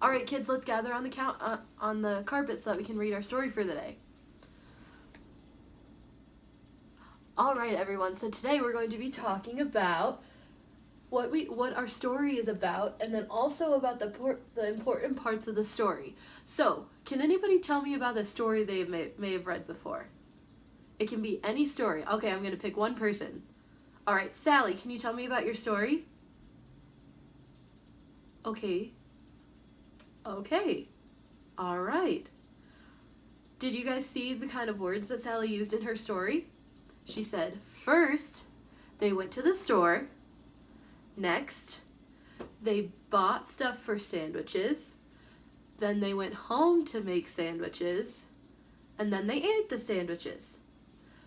All right, kids, let's gather on the carpet so that we can read our story for the day. All right, everyone. So today we're going to be talking about what our story is about, and then also about the important parts of the story. So, can anybody tell me about a story they may have read before? It can be any story. Okay, I'm going to pick one person. All right, Sally, can you tell me about your story? Okay. All right. Did you guys see the kind of words that Sally used in her story? She said, first, they went to the store. Next, they bought stuff for sandwiches. Then they went home to make sandwiches. And then they ate the sandwiches.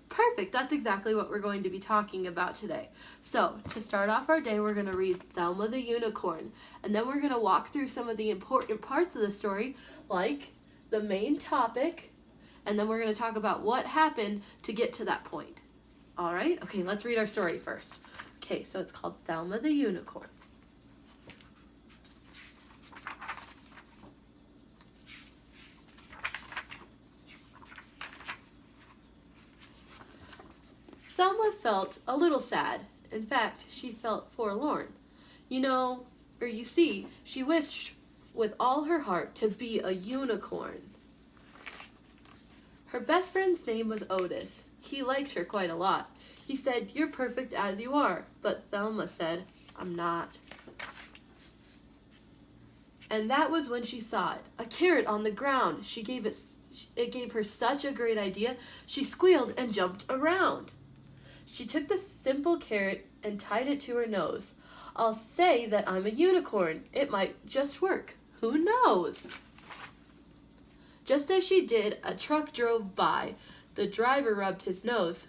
Perfect, that's exactly what we're going to be talking about today. So, to start off our day, we're going to read Thelma the Unicorn. And then we're going to walk through some of the important parts of the story, like the main topic. And then we're going to talk about what happened to get to that point. All right? Okay, let's read our story first. Okay, so it's called Thelma the Unicorn. Thelma felt a little sad. In fact, she felt forlorn. You see, she wished with all her heart to be a unicorn. Her best friend's name was Otis. He liked her quite a lot. He said, "You're perfect as you are." But Thelma said, "I'm not." And that was when she saw it, a carrot on the ground. It gave her such a great idea. She squealed and jumped around. She took the simple carrot and tied it to her nose. I'll say that I'm a unicorn. It might just work. Who knows? Just as she did, a truck drove by. The driver rubbed his eyes.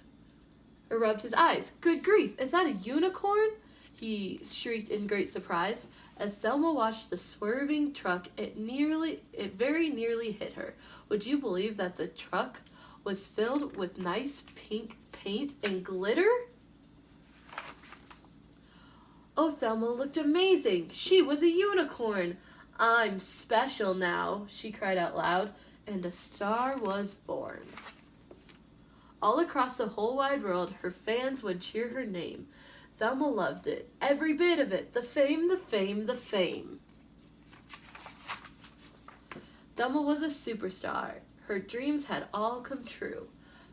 "Good grief, is that a unicorn?" he shrieked in great surprise. As Thelma watched the swerving truck, it very nearly hit her. Would you believe that the truck was filled with nice pink paint and glitter? Oh, Thelma looked amazing. She was a unicorn. "I'm special now," she cried out loud, and a star was born. All across the whole wide world, her fans would cheer her name. Thelma loved it, every bit of it, the fame, the fame, the fame. Thelma was a superstar. Her dreams had all come true.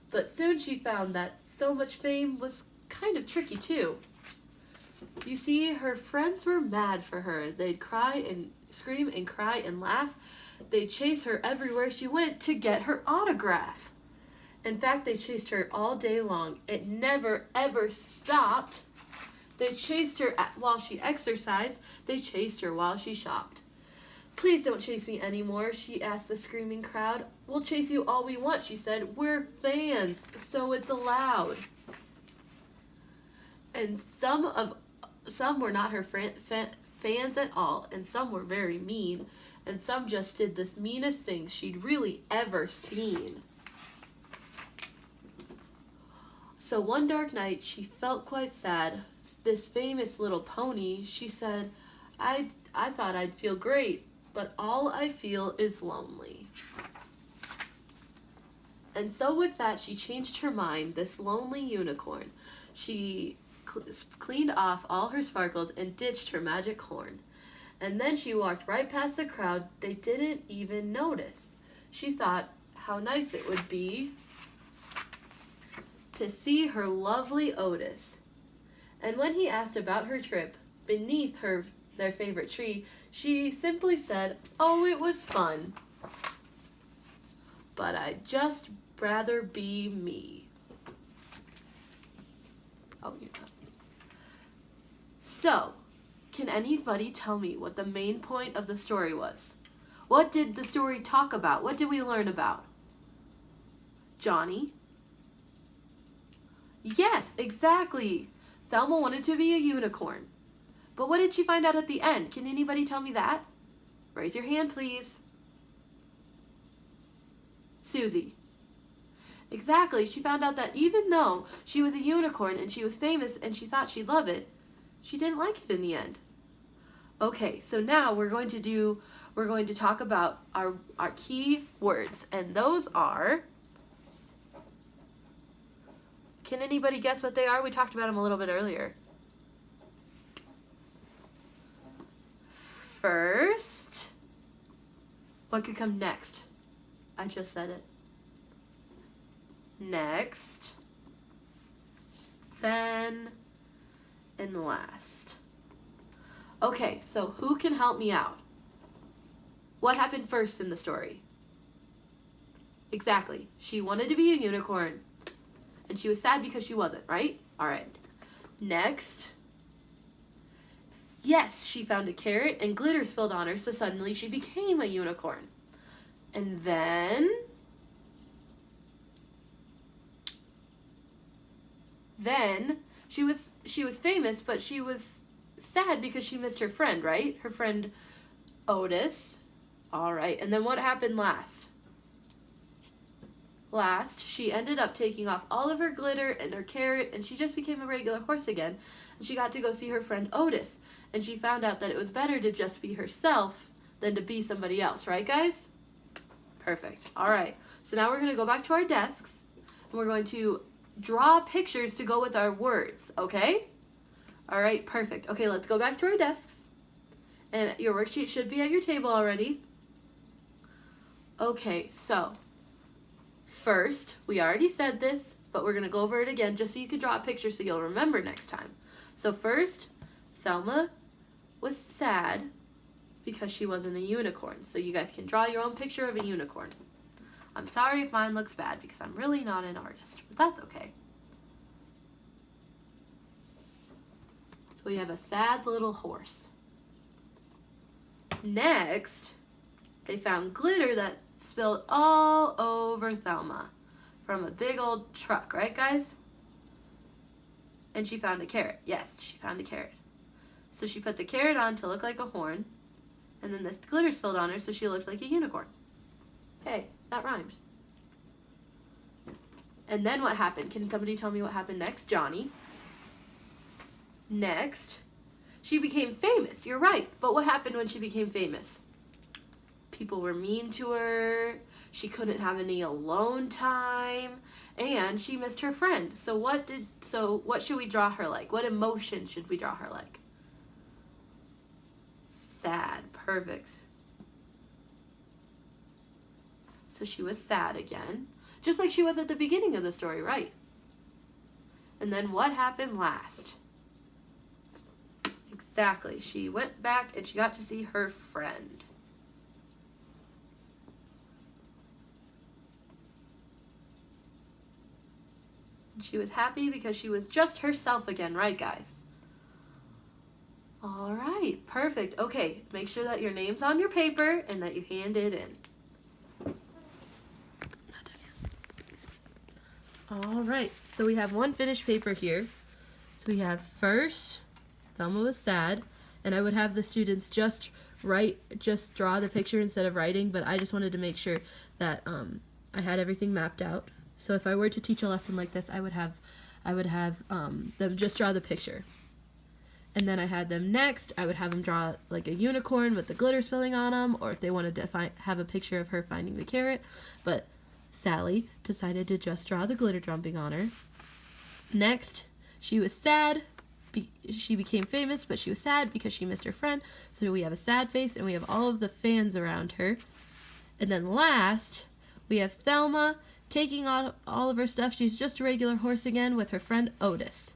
But soon she found that so much fame was kind of tricky too. You see, her friends were mad for her. They'd cry and scream and cry and laugh. They'd chase her everywhere she went to get her autograph. In fact, they chased her all day long. It never, ever stopped. They chased her while she exercised. They chased her while she shopped. "Please don't chase me anymore," she asked the screaming crowd. "We'll chase you all we want," she said. "We're fans, so it's allowed." And some were not her fans at all, and some were very mean, and some just did the meanest things she'd really ever seen. So one dark night, she felt quite sad. This famous little pony, she said, I thought I'd feel great, but all I feel is lonely." And so with that, she changed her mind, this lonely unicorn. She cleaned off all her sparkles and ditched her magic horn. And then she walked right past the crowd. They didn't even notice. She thought how nice it would be to see her lovely Otis. And when he asked about her trip beneath their favorite tree, she simply said, "Oh, it was fun, but I'd just rather be me." Oh, you're done. So, can anybody tell me what the main point of the story was? What did the story talk about? What did we learn about? Johnny? Yes, exactly. Thelma wanted to be a unicorn. But what did she find out at the end? Can anybody tell me that? Raise your hand, please. Susie. Exactly. She found out that even though she was a unicorn and she was famous and she thought she'd love it, she didn't like it in the end. Okay, so now we're going to talk about our key words, and those are, can anybody guess what they are? We talked about them a little bit earlier. First, what could come next? I just said it. Next, then, and last. Okay, so who can help me out? What happened first in the story? Exactly. She wanted to be a unicorn, and she was sad because she wasn't, right? All right. Next. Yes, she found a carrot and glitter spilled on her, so suddenly she became a unicorn. And then she was famous, but she was sad because she missed her friend, right? Her friend Otis. All right. And then what happened last? Last, she ended up taking off all of her glitter and her carrot, and she just became a regular horse again. And she got to go see her friend Otis, and she found out that it was better to just be herself than to be somebody else, right, guys? Perfect. All right. So now we're going to go back to our desks, and we're going to draw pictures to go with our words, okay? All right, perfect. Okay, let's go back to our desks, and your worksheet should be at your table already. Okay, so first, we already said this, but we're going to go over it again just so you can draw a picture so you'll remember next time. So first, Thelma was sad because she wasn't a unicorn. So you guys can draw your own picture of a unicorn. I'm sorry if mine looks bad because I'm really not an artist, but that's okay. So we have a sad little horse. Next, they found glitter that spilled all over Thelma from a big old truck, right, guys? And she found a carrot. Yes, she found a carrot. So she put the carrot on to look like a horn, and then this glitter spilled on her so she looked like a unicorn. Hey, that rhymed. And then what happened? Can somebody tell me what happened next? Johnny. Next, she became famous. You're right. But what happened when she became famous? People were mean to her. She couldn't have any alone time, and she missed her friend. So what should we draw her like? What emotion should we draw her like? Sad. Perfect. So she was sad again, just like she was at the beginning of the story, right? And then what happened last? Exactly. She went back and she got to see her friend. And she was happy because she was just herself again, right, guys? All right, perfect. Okay, make sure that your name's on your paper and that you hand it in. All right, so we have one finished paper here. So we have first, Thelma was sad, and I would have the students just draw the picture instead of writing, but I just wanted to make sure that I had everything mapped out. So if I were to teach a lesson like this, I would have them just draw the picture. And then I had them next, I would have them draw like a unicorn with the glitter spilling on them, or if they wanted to have a picture of her finding the carrot. But Sally decided to just draw the glitter jumping on her. Next, she was sad. She became famous, but she was sad because she missed her friend. So we have a sad face, and we have all of the fans around her. And then last, we have Thelma taking on all of her stuff. She's just a regular horse again with her friend Otis.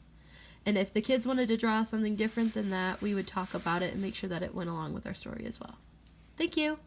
And if the kids wanted to draw something different than that, we would talk about it and make sure that it went along with our story as well. Thank you.